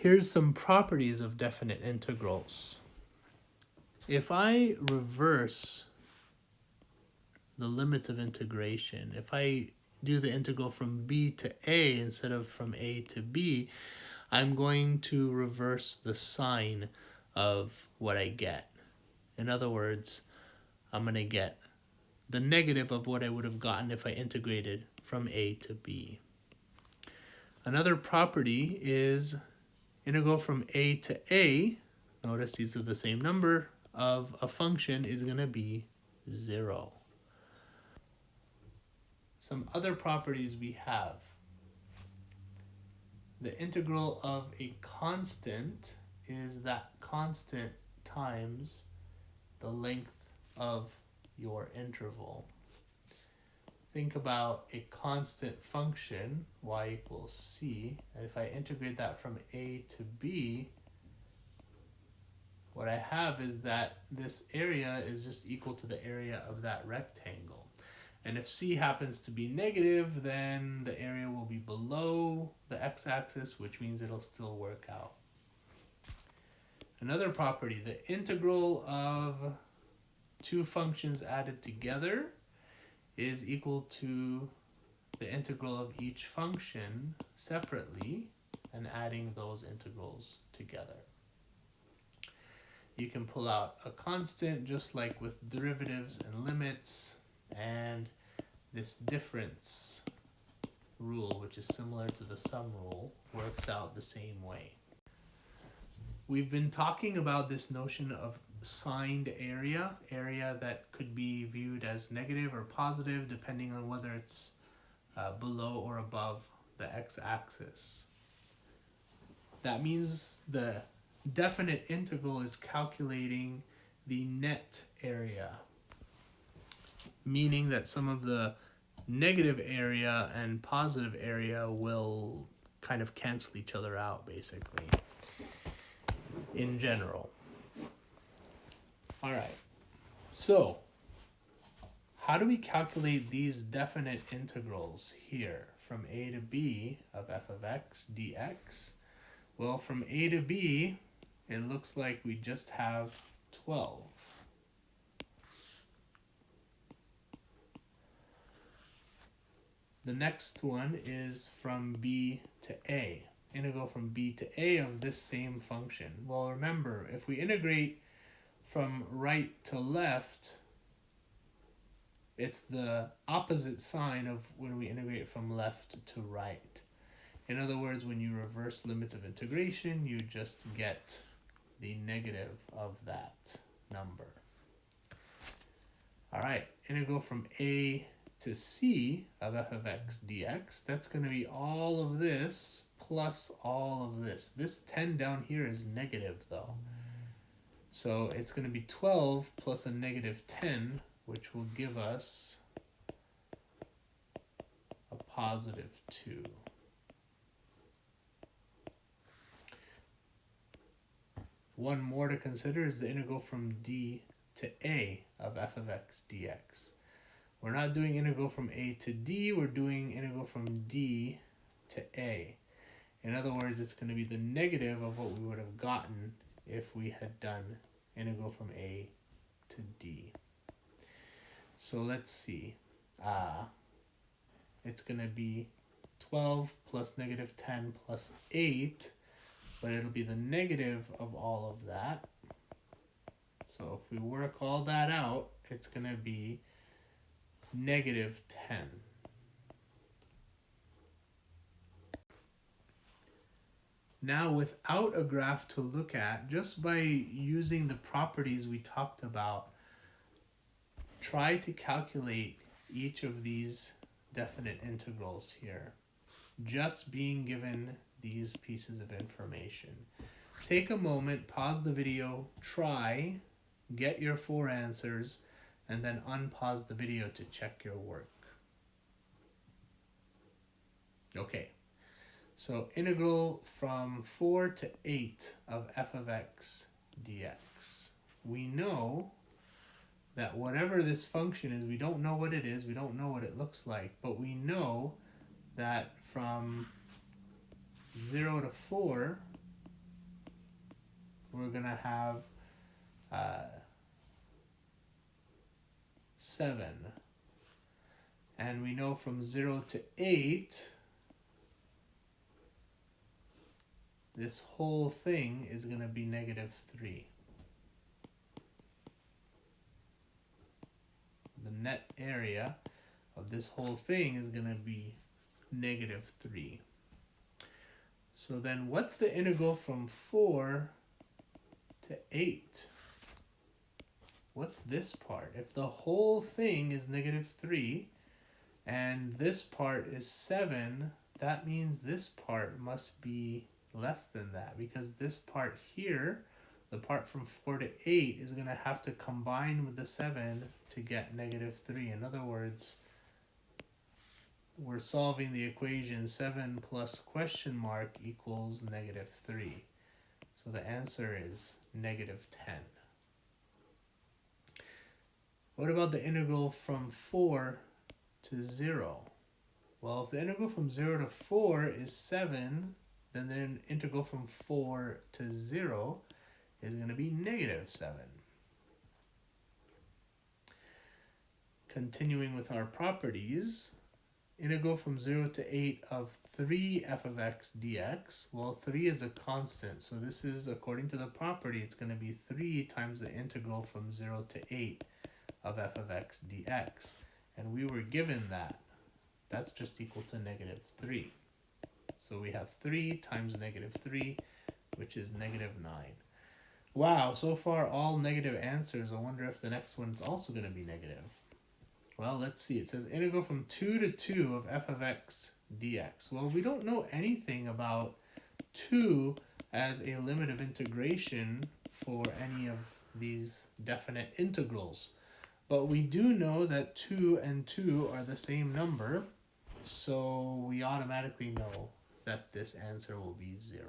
Here's some properties of definite integrals. If I reverse the limits of integration, if I do the integral from b to a instead of from a to b, I'm going to reverse the sign of what I get. In other words, I'm going to get the negative of what I would have gotten if I integrated from a to b. Another property is integral from a to a, notice these are the same number, of a function is going to be 0. Some other properties we have. The integral of a constant is that constant times the length of your interval. Think about a constant function, y equals c, and if I integrate that from a to b, what I have is that this area is just equal to the area of that rectangle. And if c happens to be negative, then the area will be below the x-axis, which means it'll still work out. Another property, the integral of two functions added together is equal to the integral of each function separately and adding those integrals together. You can pull out a constant just like with derivatives and limits, and this difference rule, which is similar to the sum rule, works out the same way. We've been talking about this notion of signed area that could be viewed as negative or positive depending on whether it's below or above the x-axis. That means the definite integral is calculating the net area, meaning that some of the negative area and positive area will kind of cancel each other out, basically, in general. All right, so how do we calculate these definite integrals here from a to b of f of x dx? Well, from a to b, it looks like we just have 12. The next one is from b to a. Integral from b to a of this same function. Well, remember, if we integrate from right to left, it's the opposite sign of when we integrate from left to right. In other words, when you reverse limits of integration, you just get the negative of that number. All right, integral from a to c of f of x dx, that's going to be all of this plus all of this. This 10 down here is negative though. So it's going to be 12 plus a negative 10, which will give us a positive 2. One more to consider is the integral from d to a of f of x dx. We're not doing integral from a to d, we're doing integral from d to a. In other words, it's going to be the negative of what we would have gotten if we had done integral from a to d. So let's see. It's going to be 12 plus negative 10 plus 8, but it'll be the negative of all of that. So if we work all that out, it's going to be negative 10. Now, without a graph to look at, just by using the properties we talked about, try to calculate each of these definite integrals here, just being given these pieces of information. Take a moment, pause the video, try, get your 4 answers, and then unpause the video to check your work. Okay, so integral from 4 to 8 of f of x dx. We know that whatever this function is, we don't know what it is, we don't know what it looks like, but we know that from 0 to 4, we're going to have 7. And we know from 0 to 8, this whole thing is going to be negative 3. The net area of this whole thing is going to be negative 3. So then what's the integral from 4 to 8? What's this part? If the whole thing is negative 3 and this part is 7, that means this part must be less than that, because this part here, the part from 4 to 8, is going to have to combine with the 7 to get negative 3. In other words, we're solving the equation 7 plus question mark equals negative 3. So the answer is negative 10. What about the integral from 4 to 0? Well, if the integral from 0 to 4 is 7, then the integral from 4 to 0 is going to be negative 7. Continuing with our properties, integral from 0 to 8 of 3 f of x dx. Well, 3 is a constant, so this is, according to the property, it's going to be 3 times the integral from 0 to 8 of f of x dx. And we were given that. That's just equal to negative 3. So we have 3 times negative 3, which is negative 9. Wow, so far all negative answers. I wonder if the next one's also going to be negative. Well, let's see. It says integral from 2 to 2 of f of x dx. Well, we don't know anything about 2 as a limit of integration for any of these definite integrals. But we do know that 2 and 2 are the same number, so we automatically know that this answer will be 0.